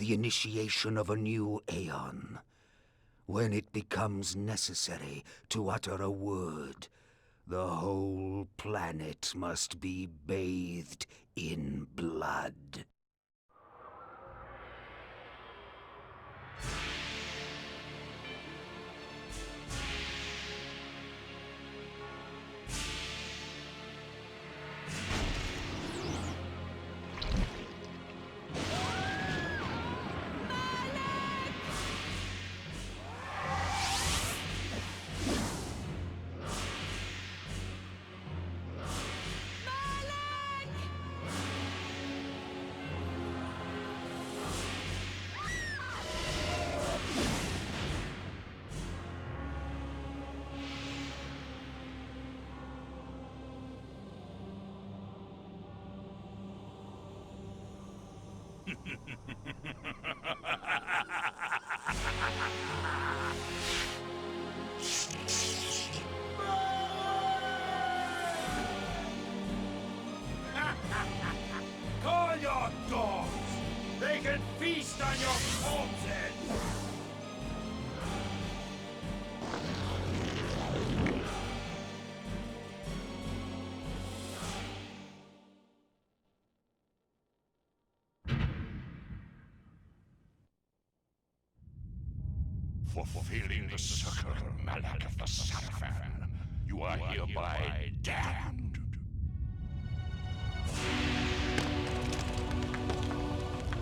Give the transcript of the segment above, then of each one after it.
the initiation of a new aeon. When it becomes necessary to utter a word, the whole planet must be bathed in blood. Call your dogs! They can feast on your corpses! For fulfilling the circle, Malak of the Sarafan, you are hereby damned.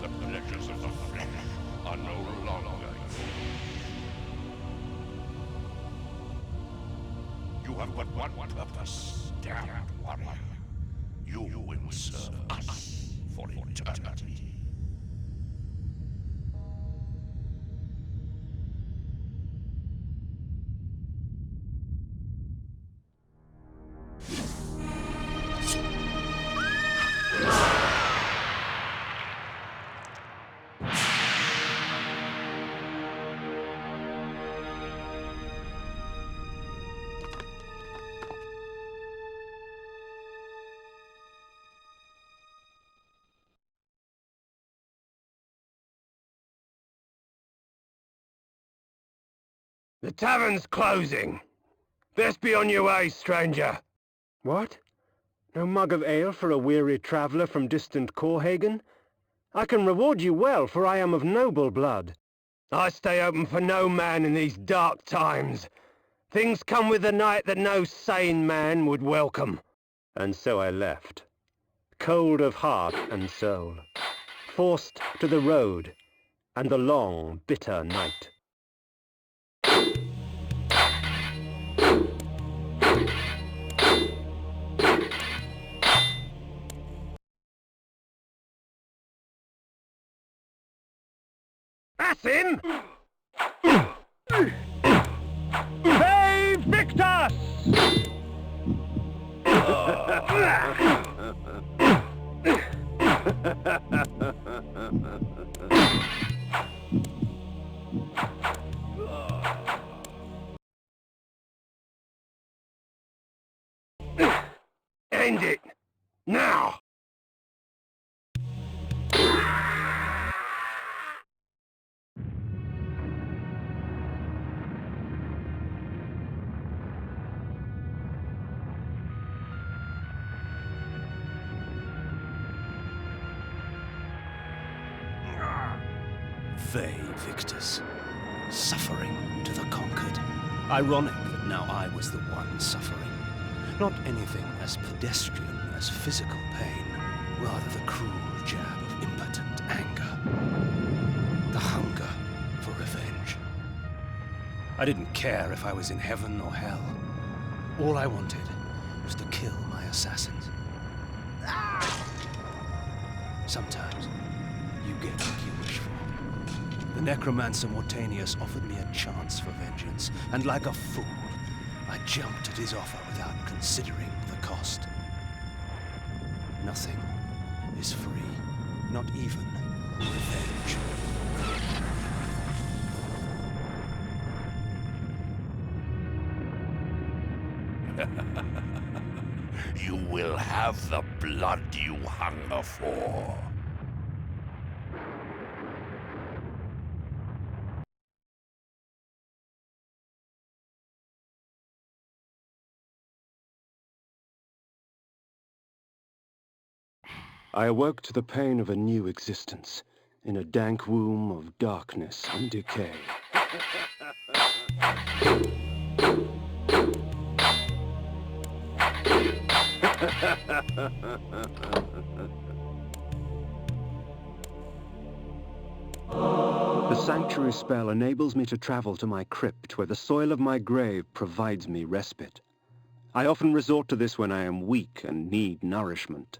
The pleasures of the flesh are no longer yours. You have but one purpose, damned warrior. You will serve us for eternity. The tavern's closing. Best be on your way, stranger. What? No mug of ale for a weary traveller from distant Corhagen? I can reward you well, for I am of noble blood. I stay open for no man in these dark times. Things come with the night that no sane man would welcome. And so I left, cold of heart and soul, forced to the road and the long, bitter night. That's him! Hey, Victus! End it! Now! Vae Victus, suffering to the conquered. Ironic that now I was the one suffering. Not anything as pedestrian as physical pain, rather the cruel jab of impotent anger. The hunger for revenge. I didn't care if I was in heaven or hell. All I wanted was to kill my assassins. Sometimes you get what you wish for. The necromancer Mortanius offered me a chance for vengeance, and like a fool, I jumped at his offer without considering the cost. Nothing is free, not even revenge. You will have the blood you hunger for. I awoke to the pain of a new existence, in a dank womb of darkness and decay. The sanctuary spell enables me to travel to my crypt, where the soil of my grave provides me respite. I often resort to this when I am weak and need nourishment.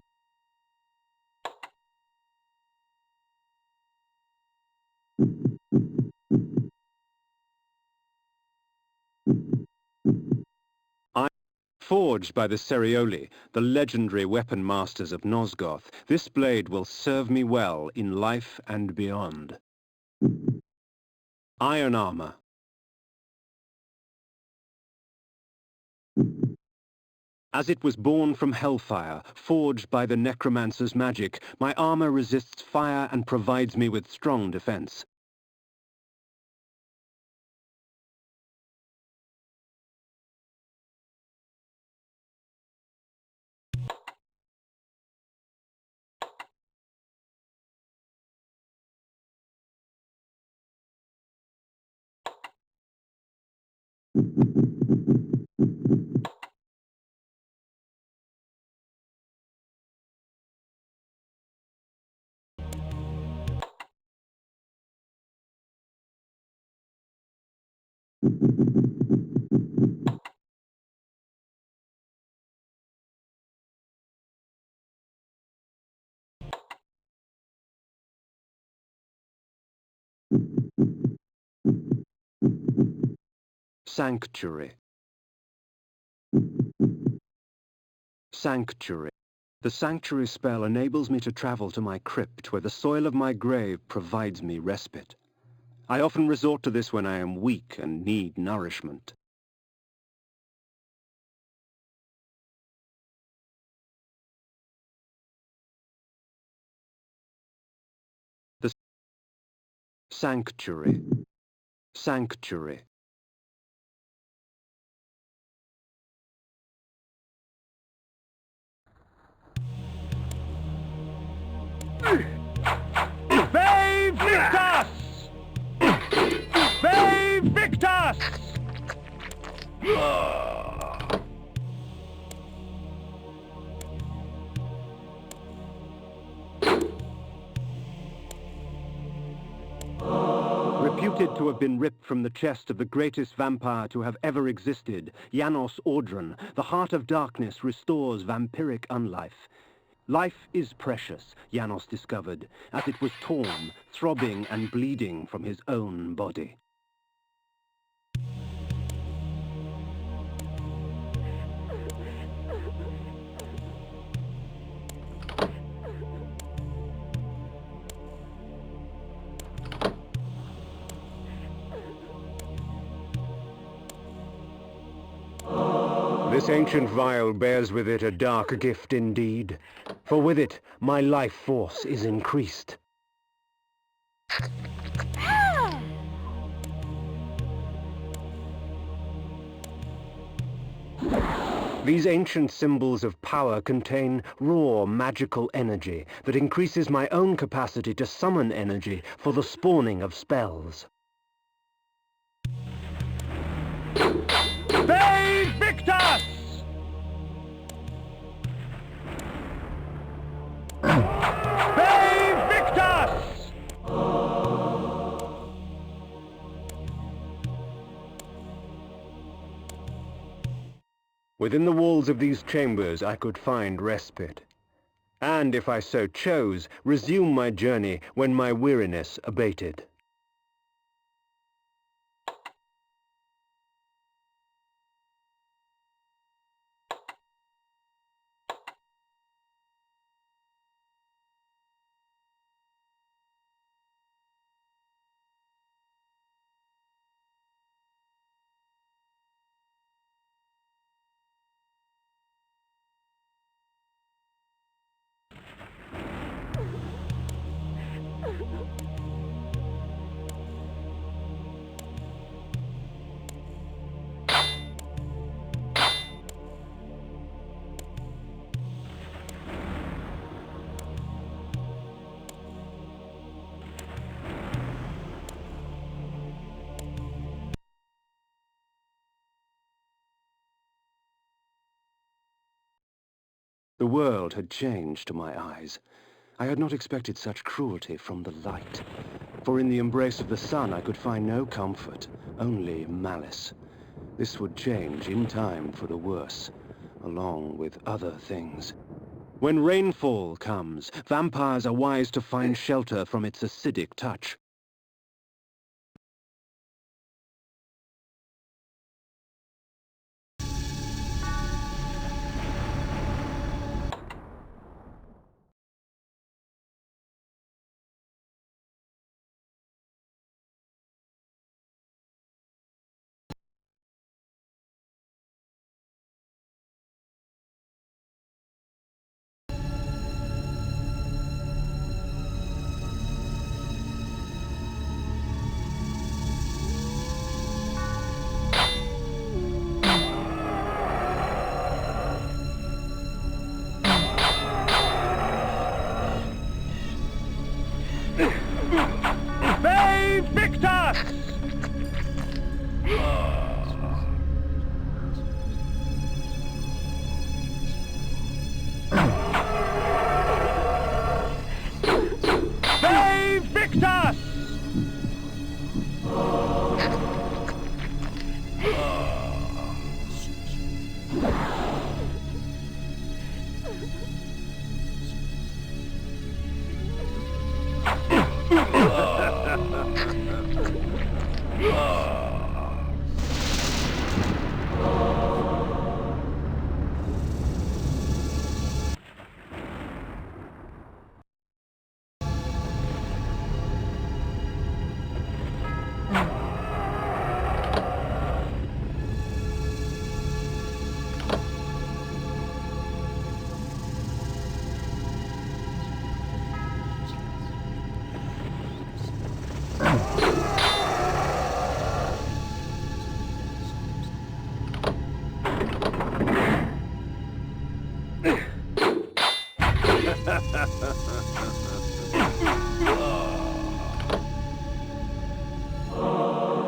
Forged by the Cerioli, the legendary weapon masters of Nosgoth, this blade will serve me well in life and beyond. Iron armor. As it was born from hellfire, forged by the necromancer's magic, my armor resists fire and provides me with strong defense. Sanctuary. Sanctuary. The sanctuary spell enables me to travel to my crypt, where the soil of my grave provides me respite. I often resort to this when I am weak and need nourishment. The sanctuary. Sanctuary. Ve Victus! Ve Victus! Reputed to have been ripped from the chest of the greatest vampire to have ever existed, Janos Audron, the heart of darkness restores vampiric unlife. Life is precious, Janos discovered, as it was torn, throbbing and bleeding from his own body. This ancient vial bears with it a dark gift indeed, for with it my life force is increased. These ancient symbols of power contain raw magical energy that increases my own capacity to summon energy for the spawning of spells. Ve Victus! Ve Victus! Within the walls of these chambers I could find respite, and if I so chose, resume my journey when my weariness abated. The world had changed to my eyes. I had not expected such cruelty from the light, for in the embrace of the sun I could find no comfort, only malice. This would change in time for the worse, along with other things. When rainfall comes, vampires are wise to find shelter from its acidic touch.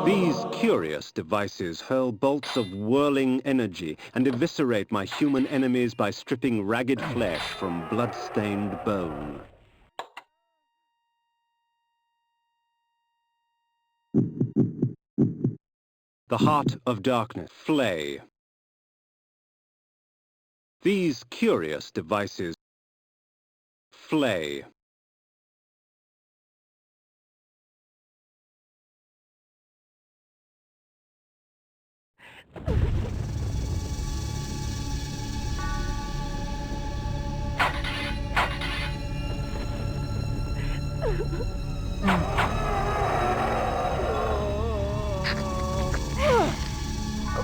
These curious devices hurl bolts of whirling energy and eviscerate my human enemies by stripping ragged flesh from blood-stained bone. The heart of darkness, flay. These curious devices, flay.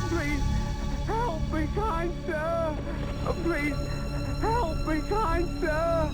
Please, help me, kind sir! Please, help me, kind sir!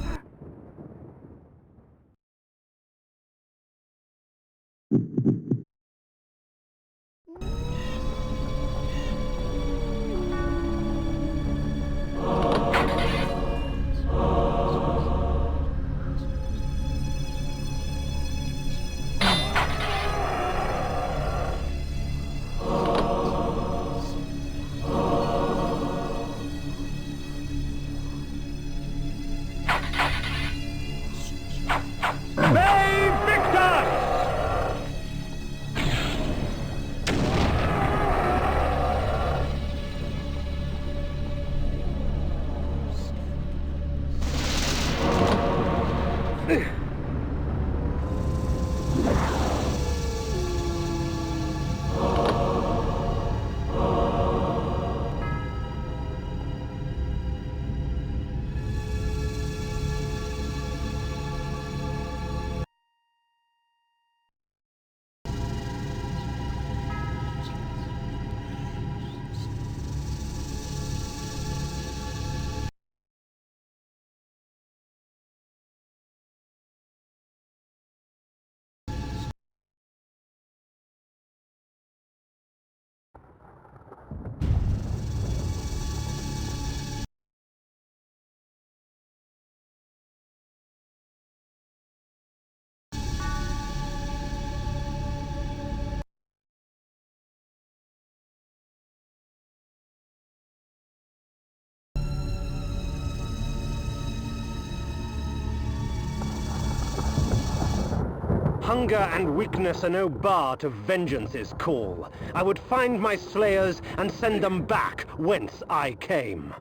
Hunger and weakness are no bar to vengeance's call. I would find my slayers and send them back whence I came.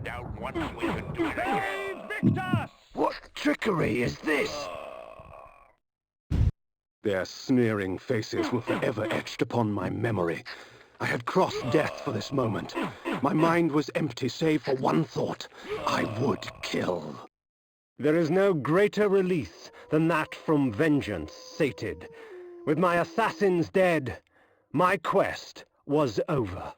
Down once, we can do it again. Victor! What trickery is this? Their sneering faces were forever etched upon my memory. I had crossed death for this moment. My mind was empty save for one thought. I would kill. There is no greater release than that from vengeance sated. With my assassins dead, my quest was over.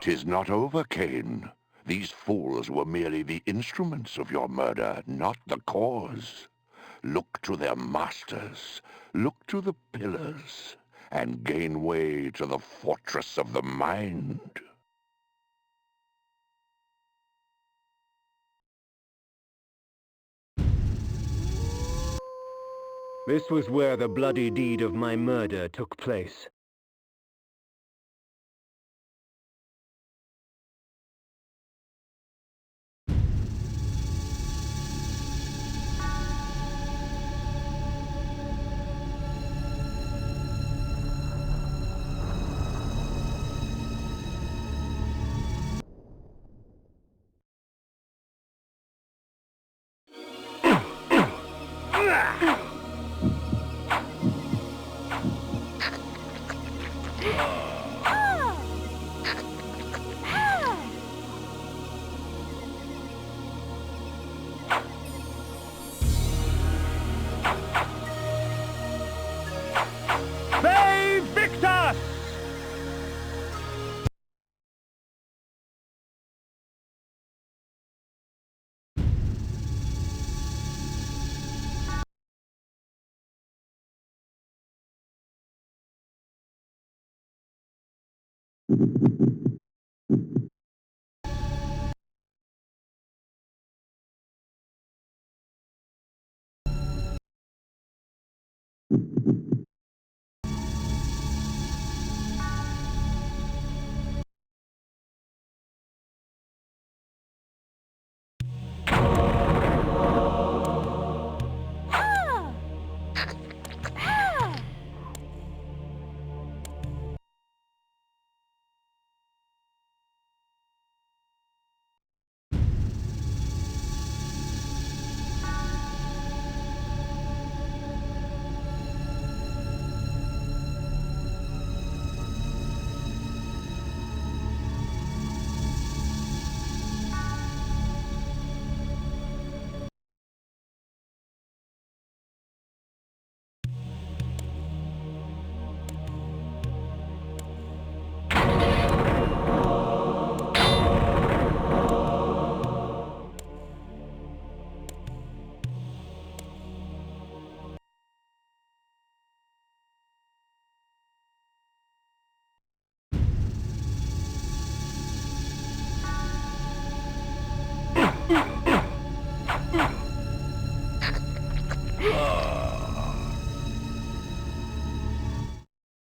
"'Tis not over, Kain. These fools were merely the instruments of your murder, not the cause. Look to their masters, look to the pillars, and gain way to the fortress of the mind." This was where the bloody deed of my murder took place.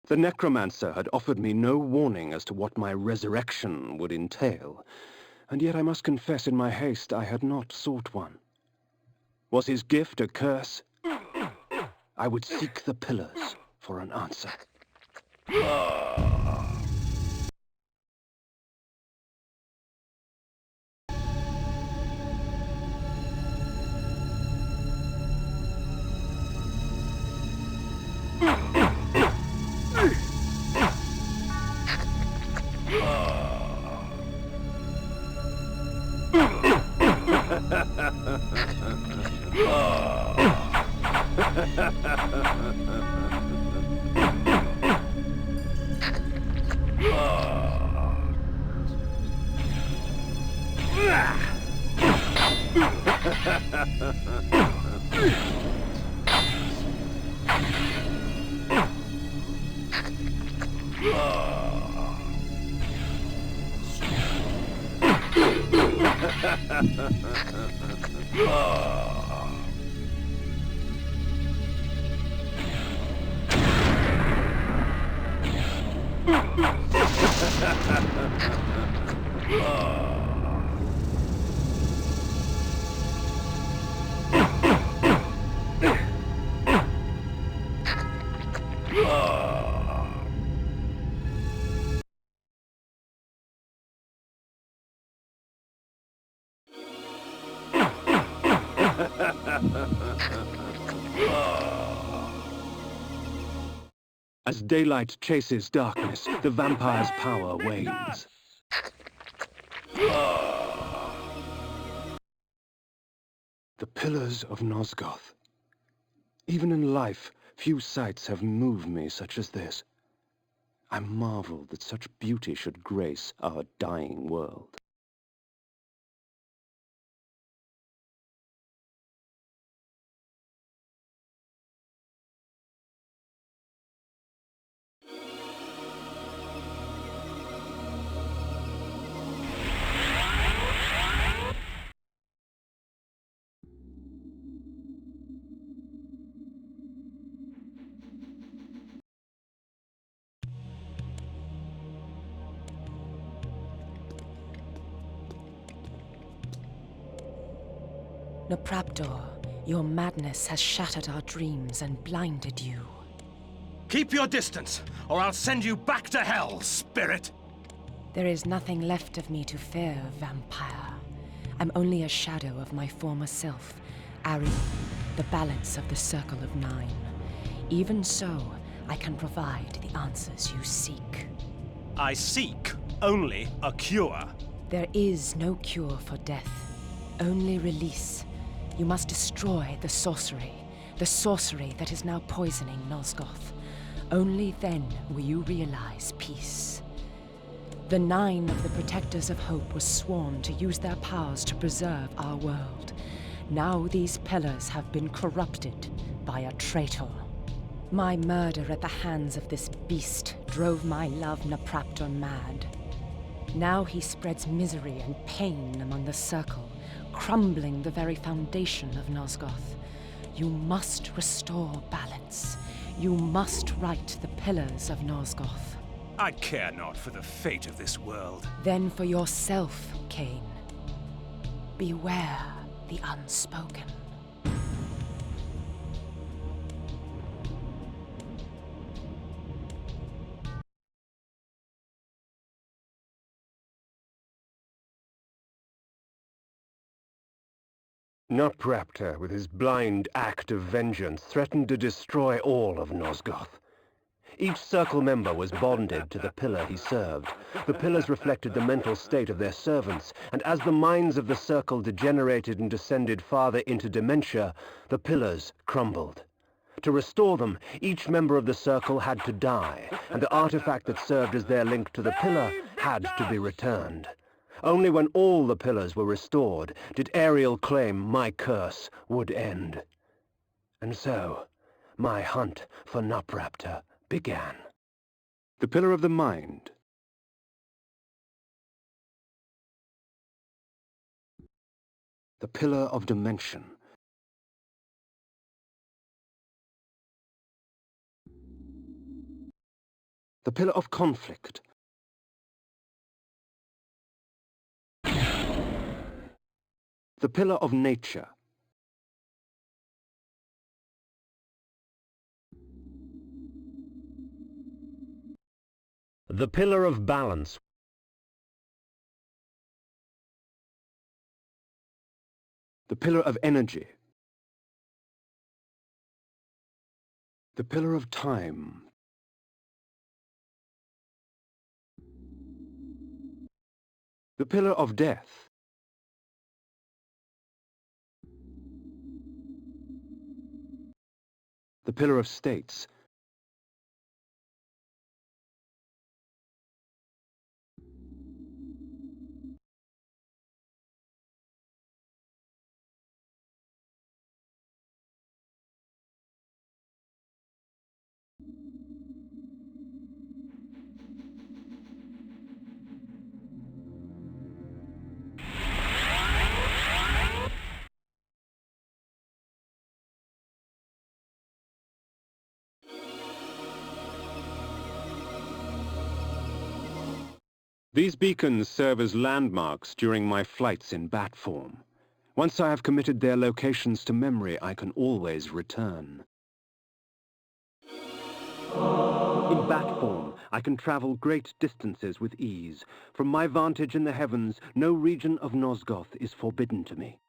The necromancer had offered me no warning as to what my resurrection would entail, and yet I must confess in my haste I had not sought one. Was his gift a curse? I would seek the pillars for an answer. As daylight chases darkness, the vampire's power wanes. The Pillars of Nosgoth. Even in life, few sights have moved me such as this. I marvel that such beauty should grace our dying world. Nopraptor, your madness has shattered our dreams and blinded you. Keep your distance, or I'll send you back to hell, spirit! There is nothing left of me to fear, vampire. I'm only a shadow of my former self, Ariel, the balance of the Circle of Nine. Even so, I can provide the answers you seek. I seek only a cure. There is no cure for death, only release. You must destroy the sorcery that is now poisoning Nosgoth. Only then will you realize peace. The Nine of the Protectors of Hope were sworn to use their powers to preserve our world. Now these pillars have been corrupted by a traitor. My murder at the hands of this beast drove my love Nopraptor mad. Now he spreads misery and pain among the Circle, crumbling the very foundation of Nosgoth. You must restore balance. You must right the pillars of Nosgoth. I care not for the fate of this world. Then for yourself, Kain. Beware the unspoken. Nopraptor, with his blind act of vengeance, threatened to destroy all of Nosgoth. Each Circle member was bonded to the pillar he served. The pillars reflected the mental state of their servants, and as the minds of the Circle degenerated and descended farther into dementia, the pillars crumbled. To restore them, each member of the Circle had to die, and the artifact that served as their link to the pillar had to be returned. Only when all the pillars were restored did Ariel claim my curse would end. And so, my hunt for Nopraptor began. The Pillar of the Mind. The Pillar of Dimension. The Pillar of Conflict. The Pillar of Nature. The Pillar of Balance. The Pillar of Energy. The Pillar of Time. The Pillar of Death. The Pillar of States. These beacons serve as landmarks during my flights in bat form. Once I have committed their locations to memory, I can always return. In bat form, I can travel great distances with ease. From my vantage in the heavens, no region of Nosgoth is forbidden to me.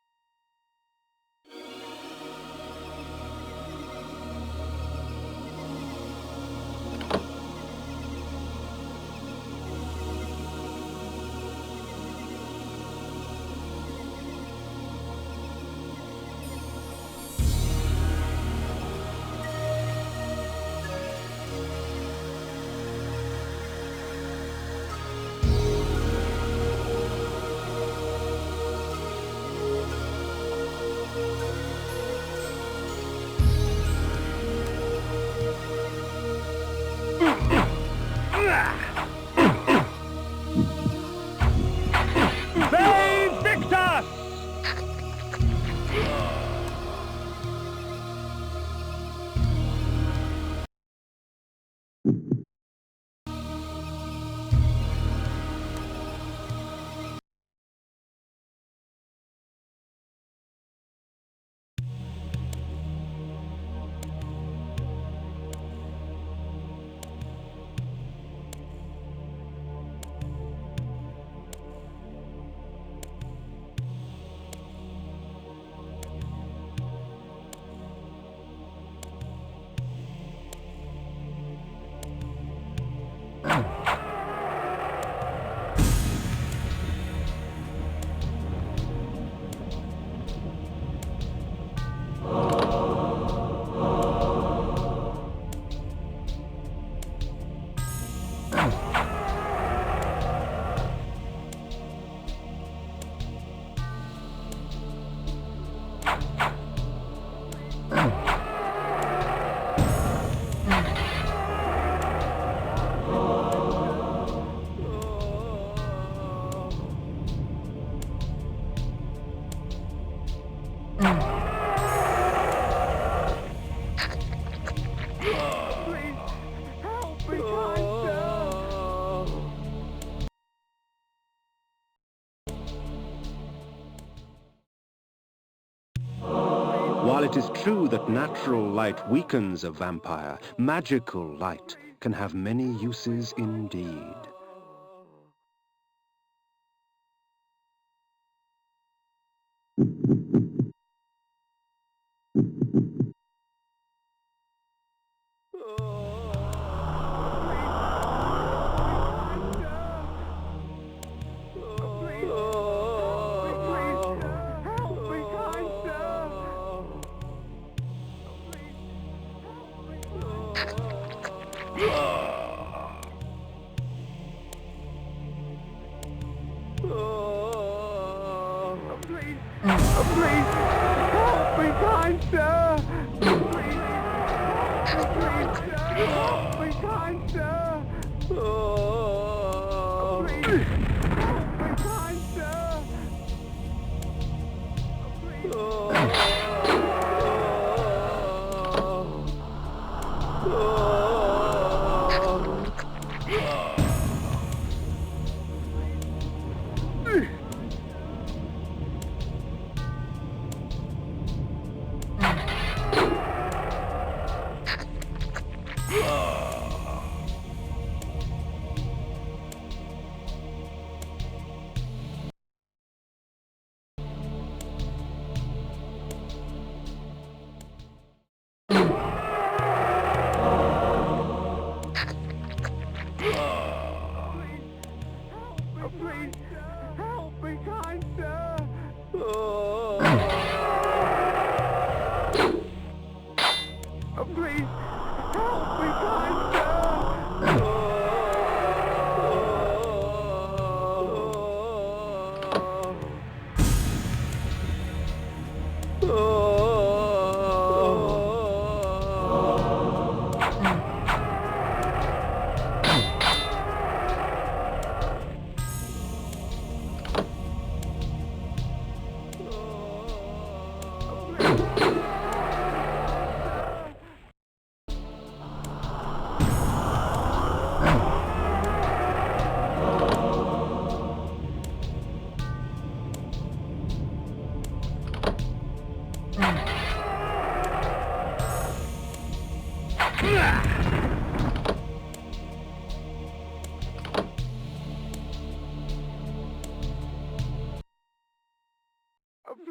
While it is true that natural light weakens a vampire, magical light can have many uses indeed.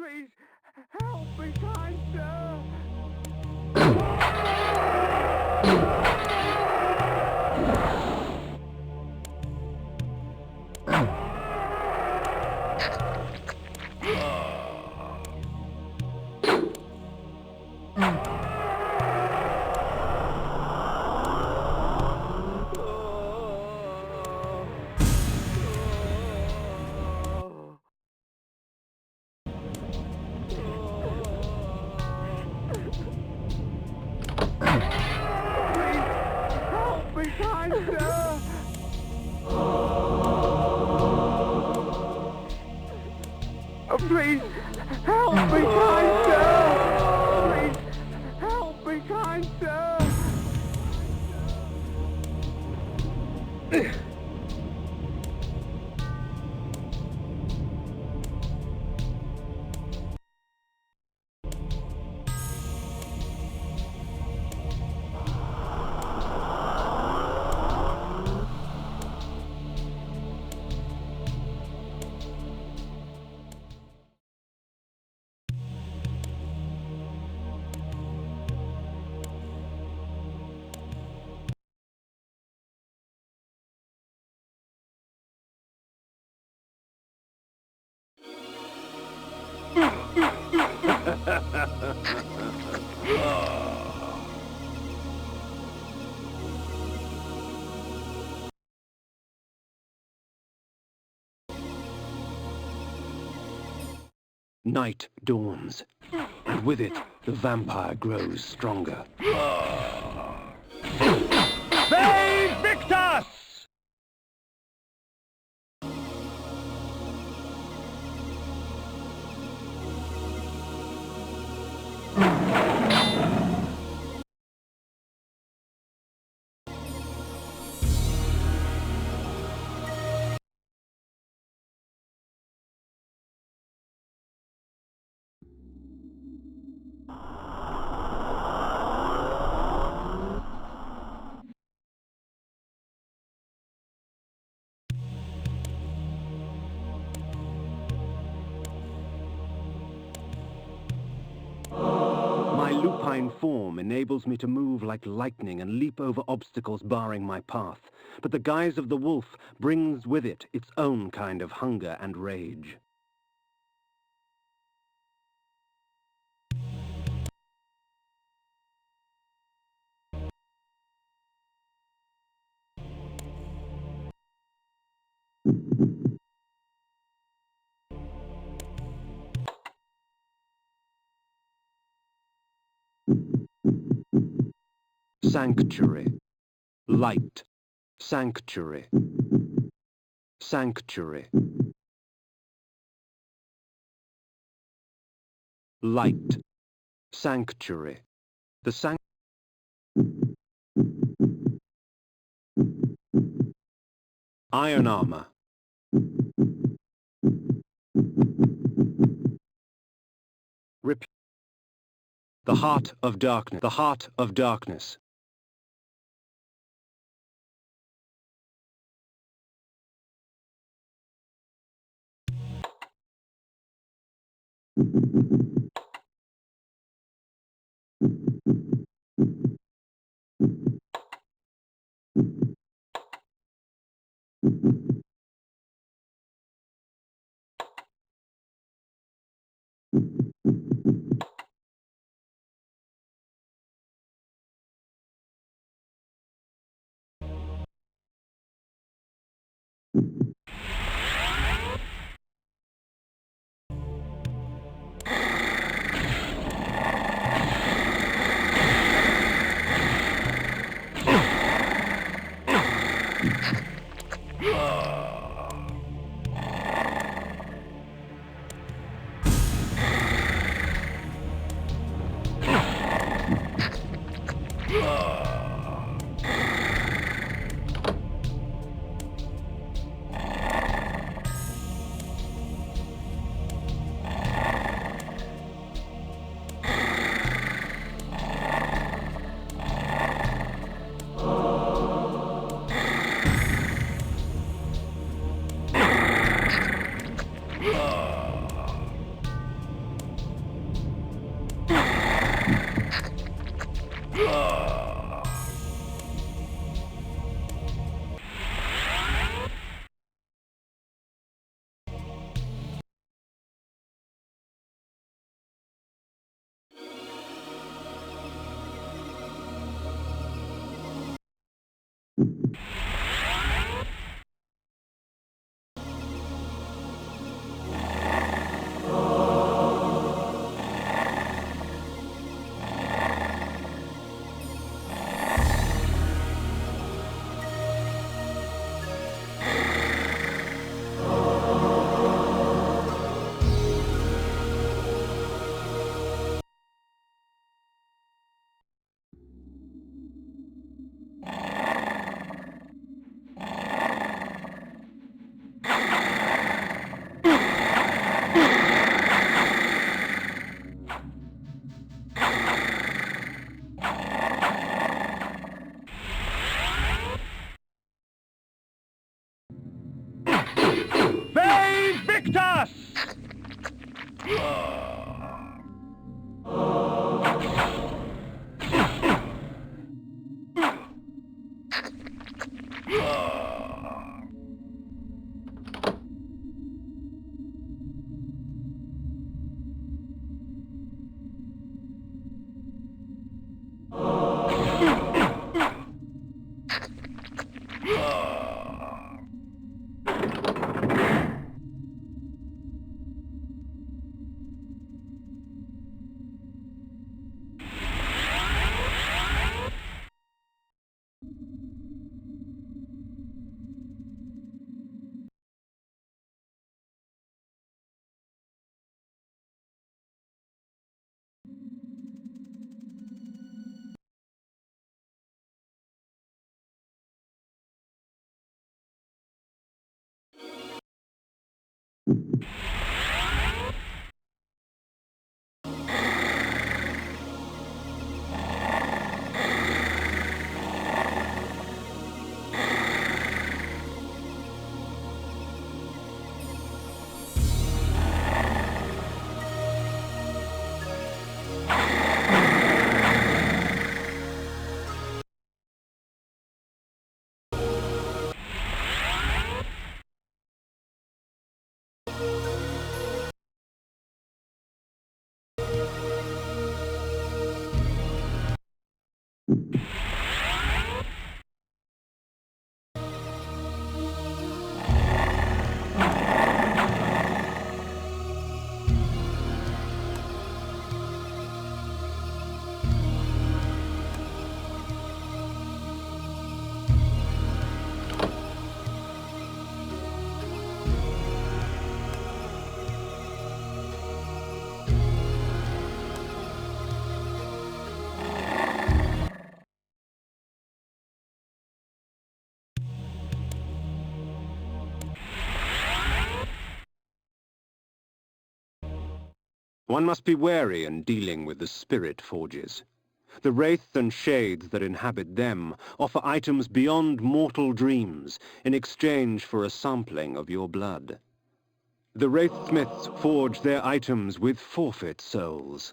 please, help me, kind sir! Please, help me, kind sir! Please, help me, kind sir! Night dawns, and with it, the vampire grows stronger. Save Victus! My lupine form enables me to move like lightning and leap over obstacles barring my path, but the guise of the wolf brings with it its own kind of hunger and rage. Sanctuary. Light. Sanctuary. Sanctuary. Light. Sanctuary. The iron armor. The heart of darkness. The heart of darkness. One must be wary in dealing with the spirit forges. The wraith and shades that inhabit them offer items beyond mortal dreams in exchange for a sampling of your blood. The wraithsmiths forge their items with forfeit souls.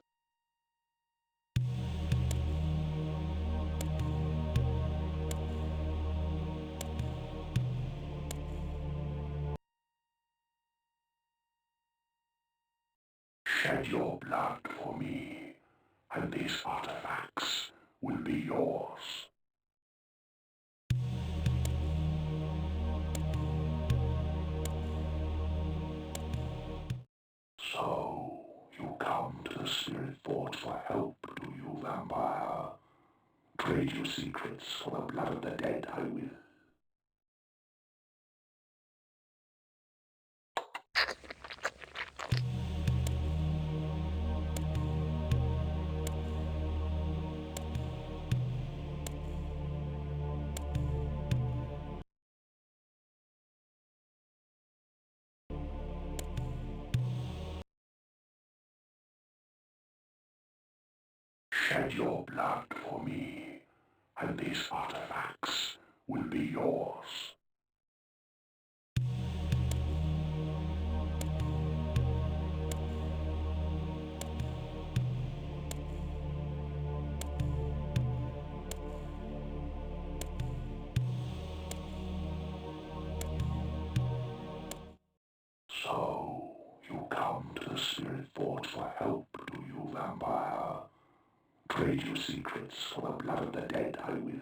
Shed your blood for me, and these artifacts will be yours. So, you come to the Spirit Forge for help, do you, vampire? Trade your secrets for the blood of the dead, I will. Shed your blood for me, and these artifacts will be yours. So, you come to the Spirit Forge for help, do you, vampire? Trade your secrets for the blood of the dead, I will.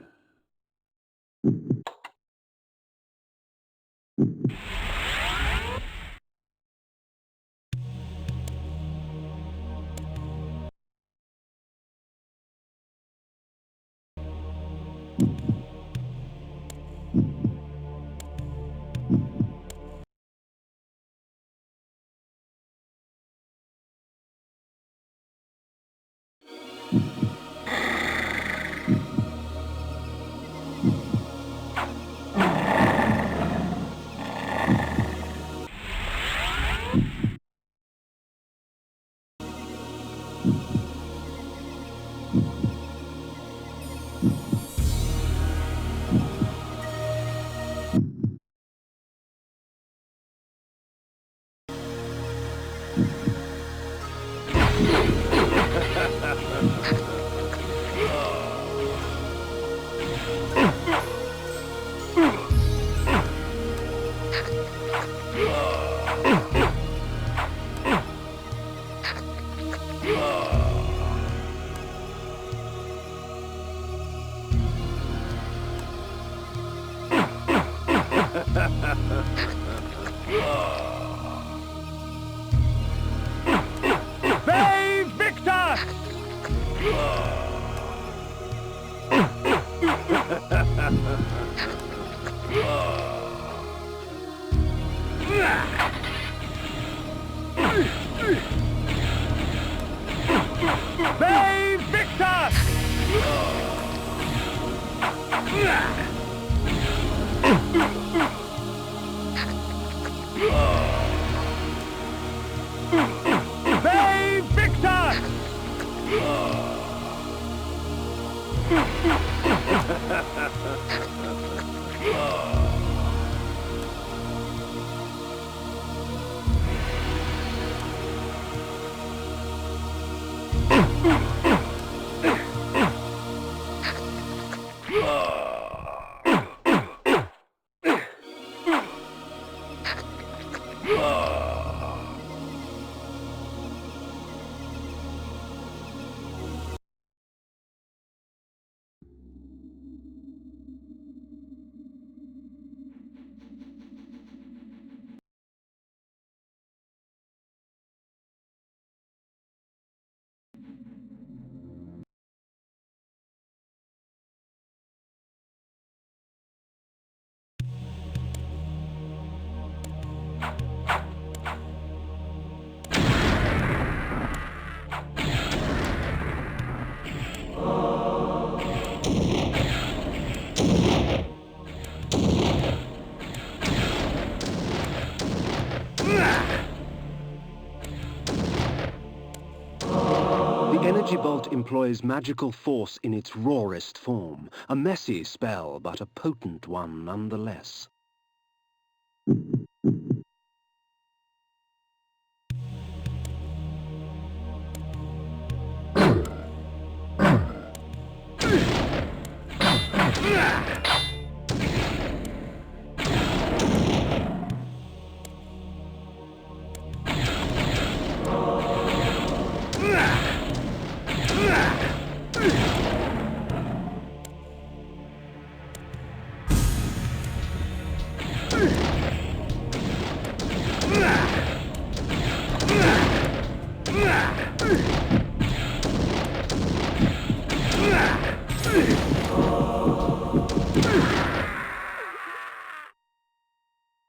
The energy bolt employs magical force in its rawest form. A messy spell, but a potent one nonetheless.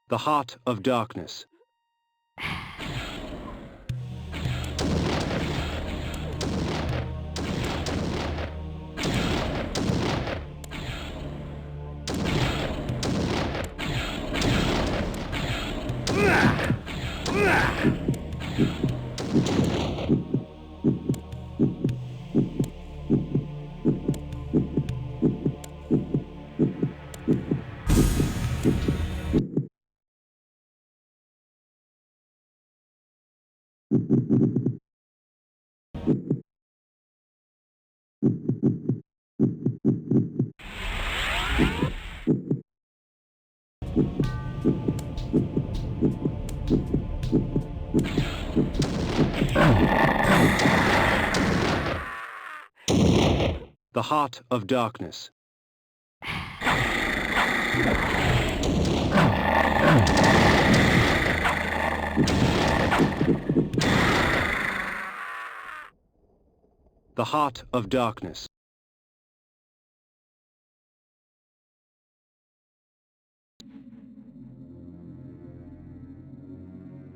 The Heart of Darkness. The Heart of Darkness. The Heart of Darkness.